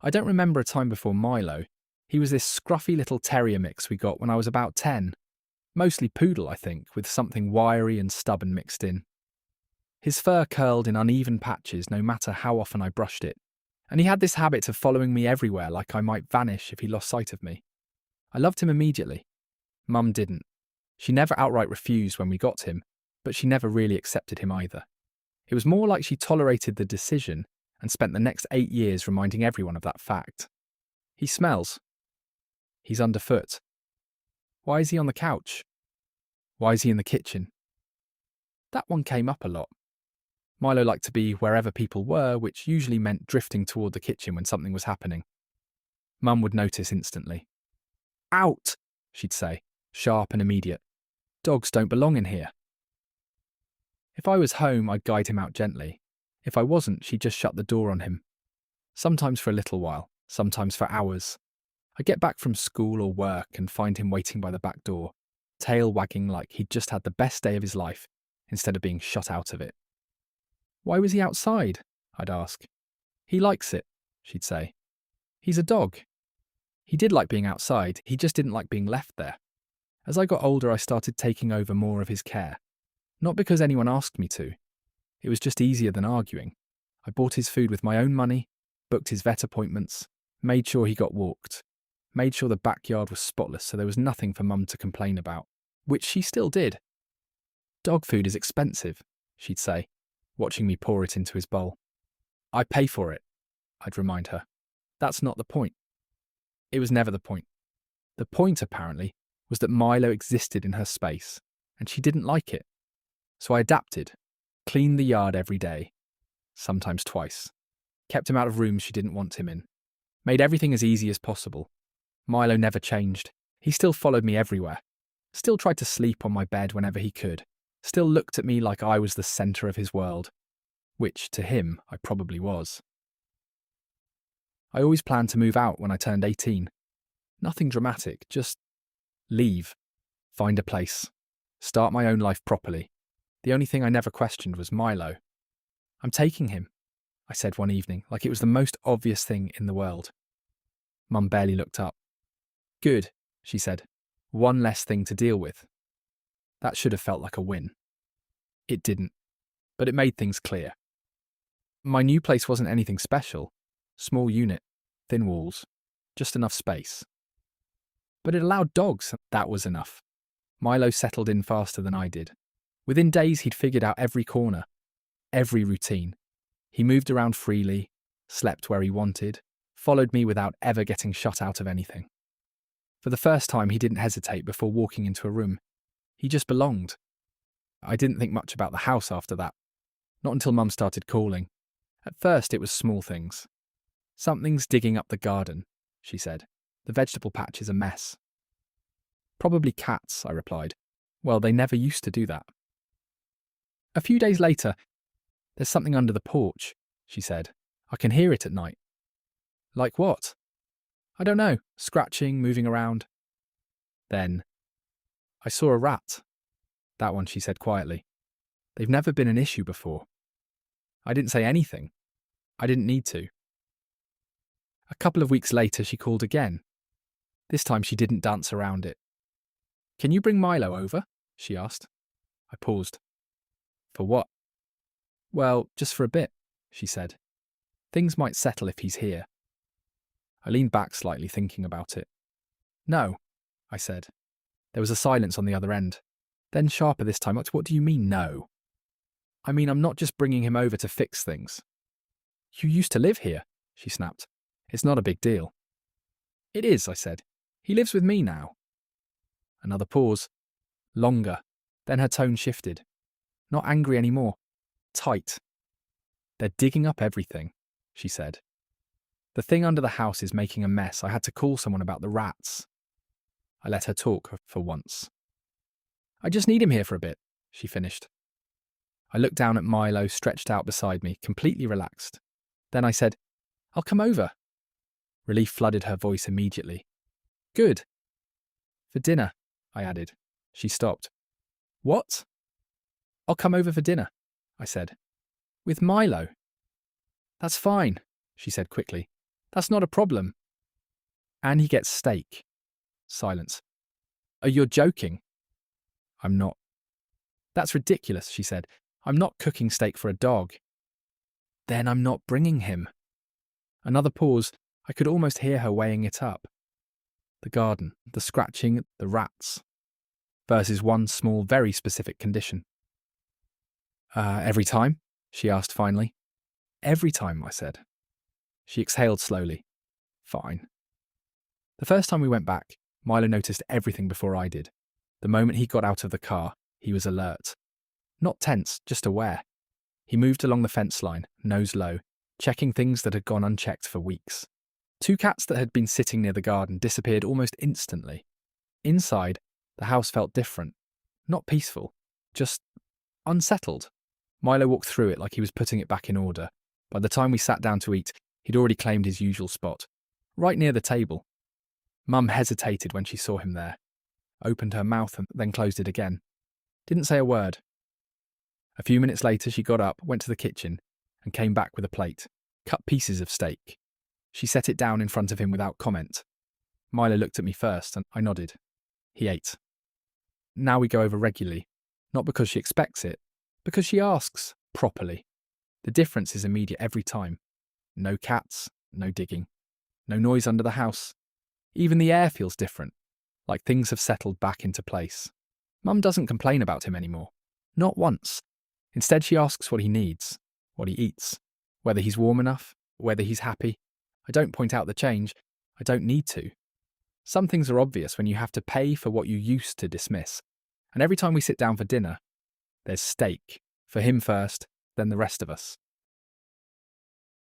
I don't remember a time before Milo. He was this scruffy little terrier mix we got when I was about 10. Mostly poodle, I think, with something wiry and stubborn mixed in. His fur curled in uneven patches no matter how often I brushed it, and he had this habit of following me everywhere like I might vanish if he lost sight of me. I loved him immediately. Mum didn't. She never outright refused when we got him, but she never really accepted him either. It was more like she tolerated the decision and spent the next 8 years reminding everyone of that fact. He smells. He's underfoot. Why is he on the couch? Why is he in the kitchen? That one came up a lot. Milo liked to be wherever people were, which usually meant drifting toward the kitchen when something was happening. Mum would notice instantly. Out, she'd say, sharp and immediate. Dogs don't belong in here. If I was home, I'd guide him out gently. If I wasn't, she'd just shut the door on him. Sometimes for a little while, sometimes for hours. I'd get back from school or work and find him waiting by the back door, tail wagging like he'd just had the best day of his life, instead of being shut out of it. Why was he outside? I'd ask. He likes it, she'd say. He's a dog. He did like being outside, he just didn't like being left there. As I got older, I started taking over more of his care. Not because anyone asked me to. It was just easier than arguing. I bought his food with my own money, booked his vet appointments, made sure he got walked, made sure the backyard was spotless so there was nothing for Mum to complain about, which she still did. Dog food is expensive, she'd say, watching me pour it into his bowl. I pay for it, I'd remind her. That's not the point. It was never the point. The point, apparently, was that Milo existed in her space, and she didn't like it. So I adapted, cleaned the yard every day, sometimes twice, kept him out of rooms she didn't want him in, made everything as easy as possible. Milo never changed. He still followed me everywhere, still tried to sleep on my bed whenever he could, still looked at me like I was the centre of his world, which, to him, I probably was. I always planned to move out when I turned 18. Nothing dramatic, just leave, find a place, start my own life properly. The only thing I never questioned was Milo. I'm taking him, I said one evening, like it was the most obvious thing in the world. Mum barely looked up. Good, she said. One less thing to deal with. That should have felt like a win. It didn't, but it made things clear. My new place wasn't anything special. Small unit, thin walls, just enough space. But it allowed dogs, that was enough. Milo settled in faster than I did. Within days, he'd figured out every corner, every routine. He moved around freely, slept where he wanted, followed me without ever getting shut out of anything. For the first time, he didn't hesitate before walking into a room. He just belonged. I didn't think much about the house after that. Not until Mum started calling. At first, it was small things. Something's digging up the garden, she said. The vegetable patch is a mess. Probably cats, I replied. Well, they never used to do that. A few days later, there's something under the porch, she said. I can hear it at night. Like what? I don't know, scratching, moving around. Then, I saw a rat. That one, she said quietly. They've never been an issue before. I didn't say anything. I didn't need to. A couple of weeks later, she called again. This time she didn't dance around it. Can you bring Milo over? She asked. I paused. For what? Well, just for a bit, she said. Things might settle if he's here. I leaned back slightly, thinking about it. No, I said. There was a silence on the other end. Then sharper this time. What do you mean, no? I mean, I'm not just bringing him over to fix things. You used to live here, she snapped. It's not a big deal. It is, I said. He lives with me now. Another pause. Longer. Then her tone shifted. Not angry anymore. Tight. They're digging up everything, she said. The thing under the house is making a mess. I had to call someone about the rats. I let her talk for once. I just need him here for a bit, she finished. I looked down at Milo stretched out beside me, completely relaxed. Then I said, I'll come over. Relief flooded her voice immediately. Good. For dinner, I added. She stopped. What? I'll come over for dinner, I said. With Milo. That's fine, she said quickly. That's not a problem. And he gets steak. Silence. Oh, you're joking. I'm not. That's ridiculous, she said. I'm not cooking steak for a dog. Then I'm not bringing him. Another pause. I could almost hear her weighing it up. The garden, the scratching, the rats. Versus one small, very specific condition. Every time? She asked finally. Every time, I said. She exhaled slowly. Fine. The first time we went back, Milo noticed everything before I did. The moment he got out of the car, he was alert. Not tense, just aware. He moved along the fence line, nose low, checking things that had gone unchecked for weeks. 2 cats that had been sitting near the garden disappeared almost instantly. Inside, the house felt different. Not peaceful, just unsettled. Milo walked through it like he was putting it back in order. By the time we sat down to eat, he'd already claimed his usual spot, right near the table. Mum hesitated when she saw him there, opened her mouth and then closed it again. Didn't say a word. A few minutes later, she got up, went to the kitchen, and came back with a plate, cut pieces of steak. She set it down in front of him without comment. Milo looked at me first, and I nodded. He ate. Now we go over regularly, not because she expects it, because she asks, properly. The difference is immediate every time. No cats, no digging, no noise under the house. Even the air feels different, like things have settled back into place. Mum doesn't complain about him anymore. Not once. Instead, she asks what he needs, what he eats, whether he's warm enough, whether he's happy. I don't point out the change. I don't need to. Some things are obvious when you have to pay for what you used to dismiss. And every time we sit down for dinner, there's steak. For him first, then the rest of us.